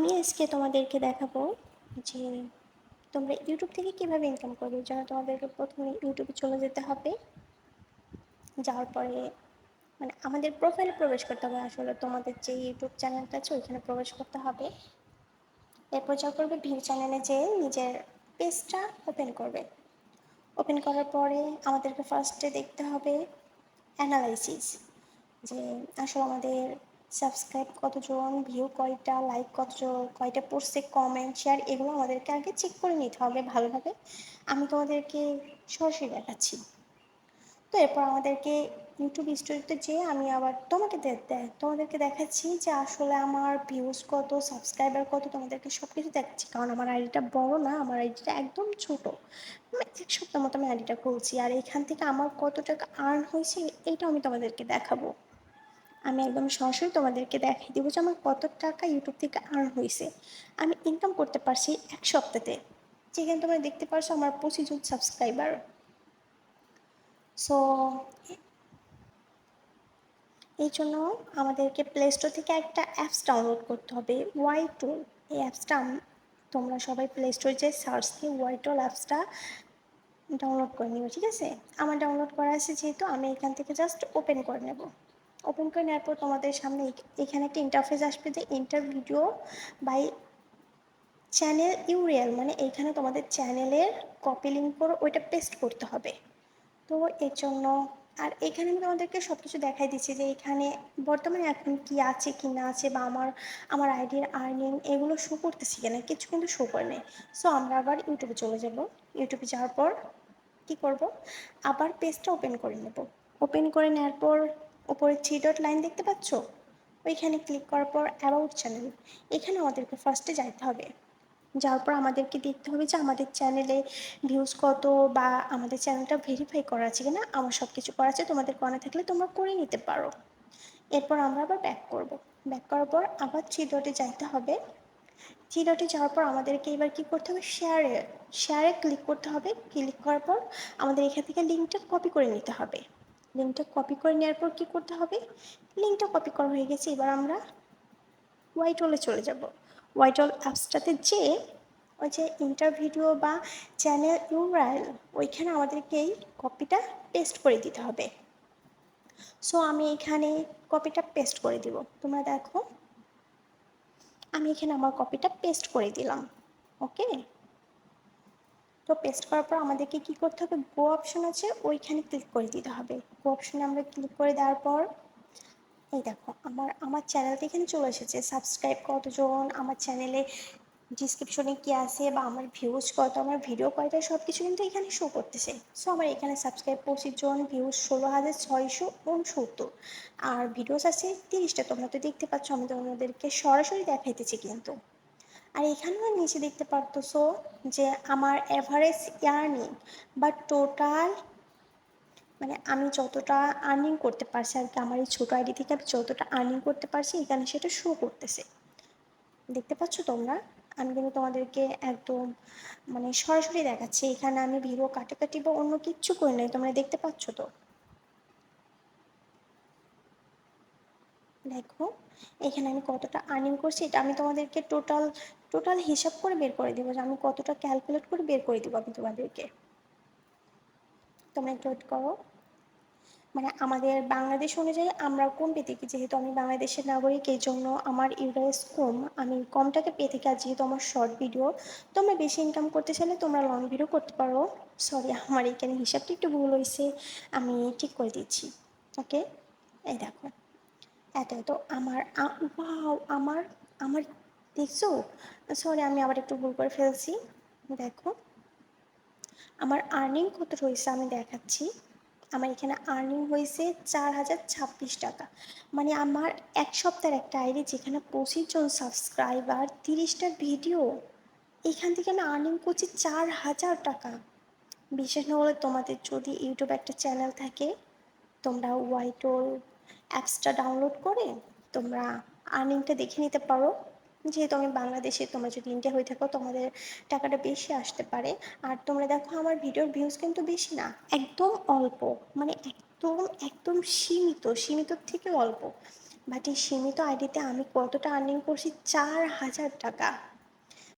আমি আজকে তোমাদেরকে দেখাবো যে তোমরা ইউটিউব থেকে কীভাবে ইনকাম করবে। এর জন্য তোমাদেরকে প্রথমে ইউটিউবে চলে যেতে হবে। যাওয়ার পরে আমাদের প্রোফাইলে প্রবেশ করতে হবে। আসলে তোমাদের যে ইউটিউব চ্যানেলটা আছে ওইখানে প্রবেশ করতে হবে। এরপর যা করবে, ভিউ চ্যানেলে যেয়ে নিজের পেজটা ওপেন করবে। ওপেন করার পরে আমাদেরকে ফার্স্টে দেখতে হবে অ্যানালাইসিস, যে আসলে আমাদের সাবস্ক্রাইব কতজন, ভিউ কয়টা, লাইক কতজন, কয়টা পড়ছে, কমেন্ট, শেয়ার, এগুলো আমাদেরকে আগে চেক করে নিতে হবে ভালোভাবে। আমি তোমাদেরকে সরাসরি দেখাচ্ছি। তো এরপর আমাদেরকে ইউটিউব স্টোরিতে যেয়ে আমি আবার তোমাদেরকে দেখাচ্ছি যে আসলে আমার ভিউজ কত, সাবস্ক্রাইবার কত, তোমাদেরকে সব কিছু দেখাচ্ছি। কারণ আমার আইডিটা বড় না, আমার আইডিটা একদম ছোট। আমি 1 সপ্তাহ মতো আমি আইডিটা খুলছি, আর এখান থেকে আমার কত টাকা আর্ন হয়েছে এইটাও আমি তোমাদেরকে দেখাবো। আমি একদম সরাসরি তোমাদেরকে দেখিয়ে দেবো যে আমার কত টাকা ইউটিউব থেকে আর্ন হয়েছে। আমি ইনকাম করতে পারছি 1 সপ্তাহে। যেখানে তোমরা দেখতে পারছো আমার 25 জন সাবস্ক্রাইবার। সো এই জন্য আমাদেরকে প্লে স্টোর থেকে একটা অ্যাপস ডাউনলোড করতে হবে, ওয়াইটল। এই অ্যাপসটা তোমরা সবাই প্লে স্টোরে যে সার্চ দিয়ে ওয়াইটল অ্যাপসটা ডাউনলোড করে নেবে, ঠিক আছে? আমার ডাউনলোড করা আছে যেহেতু, আমি এখান থেকে জাস্ট ওপেন করে নেব। ওপেন করে নেওয়ার পর তোমাদের সামনে এখানে একটা ইন্টারফেস আসবে যে inter video by channel Uriel, মানে এইখানে তোমাদের চ্যানেলের কপি লিঙ্ক করে ওইটা পেস্ট করতে হবে। তো এর জন্য আর এখানে আমি তোমাদেরকে সব কিছু দেখাই দিচ্ছি যে এখানে বর্তমানে এখন কি আছে কি না আছে, বা আমার আইডির আর্নিং এগুলো শো করতেছি কিনা, কিছু কিন্তু শো করে নেই। সো আমরা আবার ইউটিউবে চলে যাব। ইউটিউবে যাওয়ার পর কী করব, আবার পেজটা ওপেন করে নেব। ওপেন করে নেওয়ার পর উপরে 3 ডট লাইন দেখতে পাচ্ছ, ওইখানে ক্লিক করার পর অ্যাবাউট চ্যানেল, এখানে আমাদেরকে ফার্স্টে যাইতে হবে। যাওয়ার পর আমাদেরকে দেখতে হবে যে আমাদের চ্যানেলে ভিউজ কত, বা আমাদের চ্যানেলটা ভেরিফাই করা আছে কিনা। আমার সব কিছু করা আছে, তোমাদের করা থাকলে তোমরা করে নিতে পারো। এরপর আমরা আবার ব্যাক করব। ব্যাক করার পর আবার 3 ডটে যাইতে হবে। 3 ডটে যাওয়ার পর আমাদেরকে এবার কী করতে হবে, শেয়ারে ক্লিক করতে হবে। ক্লিক করার পর আমাদের এখান থেকে লিঙ্কটা কপি করে নিতে হবে। লিঙ্কটা কপি করে নেওয়ার পর কী করতে হবে, লিঙ্কটা কপি করা হয়ে গেছে। এবার আমরা ওয়াইটলে চলে যাব। ওয়াইটল অ্যাপসটাতে যেয়ে ওই যে ইন্টার ভিডিও বা চ্যানেল ইউআরএল, ওইখানে আমাদেরকে এই কপিটা পেস্ট করে দিতে হবে। সো আমি এখানে কপিটা পেস্ট করে দিব। তোমরা দেখো আমি এখানে আমার কপিটা পেস্ট করে দিলাম। ওকে, তো পেস্ট করার পর আমাদেরকে কী করতে হবে, গো অপশন আছে ওইখানে ক্লিক করে দিতে হবে। গো অপশনে আমরা ক্লিক করে দেওয়ার পর এই দেখো আমার চ্যানেলটা এখানে চলে এসেছে। সাবস্ক্রাইব কতজন, আমার চ্যানেলে ডিসক্রিপশনে কী আছে, বা আমার ভিউজ কত, আমার ভিডিও কয়টা, সব কিছু কিন্তু এখানে শো করতেছে। সো আমার এখানে সাবস্ক্রাইব 25 জন, ভিউজ 16,669, আর ভিডিওস আছে 30টা। তোমরা তো দেখতে পাচ্ছ, আমি তোমাদেরকে সরাসরি দেখাইতেছি কিন্তু। আর এখানেও নিচে দেখতে পারতেছো যে আমার অ্যাভারেজ ইয়ার্নিং বা টোটাল, মানে আমি যতটা আর্নিং করতে পারছি আর কি, আমার এই ছোটো আইডি থেকে আমি যতটা আর্নিং করতে পারছি এখানে সেটা শো করতেছে। দেখতে পাচ্ছ তোমরা? আমি কিন্তু তোমাদেরকে একদম সরাসরি দেখাচ্ছি। এখানে আমি ভিডিও কাটাকাটি বা অন্য কিচ্ছু করি নাই, তোমরা দেখতে পাচ্ছ তো? দেখো এখানে আমি কতটা আর্নিং করছি, এটা আমি তোমাদেরকে টোটাল হিসাব করে বের করে দেবো, যে আমি কতটা ক্যালকুলেট করে বের করে দেবো আমি তোমাদেরকে। তোমরা একটু ওয়েট করো। আমাদের বাংলাদেশ অনুযায়ী আমরা কম পেয়ে থাকি, যেহেতু আমি বাংলাদেশের নাগরিক, এই জন্য আমার ইউএস কম, আমি কমটাকে পেয়ে থাকি। আর যেহেতু আমার শর্ট ভিডিও, তোমরা বেশি ইনকাম করতে চাইলে তোমরা লং ভিডিও করতে পারো। সরি, আমার এখানে হিসাবটা একটু ভুল হয়েছে, আমি ঠিক করে দিচ্ছি। ওকে, এই দেখো এটাই তো আমার আমার দেখছো? সরি, আমি আবার একটু ভুল করে ফেলছি। দেখো আমার আর্নিং কত হয়েছে আমি দেখাচ্ছি। আমার এখানে আর্নিং হয়েছে 4,026 টাকা। আমার 1 সপ্তাহের একটা আইডি, যেখানে 25 জন সাবস্ক্রাইবার, 30টা ভিডিও, এখান থেকে আমি আর্নিং করছি 4,000 টাকা। বিশেষ না হলে তোমাদের যদি ইউটিউবে একটা চ্যানেল থাকে, তোমরা ওয়াইটল অ্যাপসটা ডাউনলোড করে তোমরা আর্নিংটা দেখে নিতে পারো। যেহেতু আমি বাংলাদেশে, তোমরা যদি ইন্ডিয়া হয়ে থাকো তোমাদের টাকাটা বেশি আসতে পারে। আর তোমরা দেখো আমার ভিডিওর ভিউজ কিন্তু বেশি না, একদম অল্প, একদম একদম সীমিত থেকেও অল্প। বাট এই সীমিত আইডিতে আমি কতটা আর্নিং করছি, 4,000 টাকা।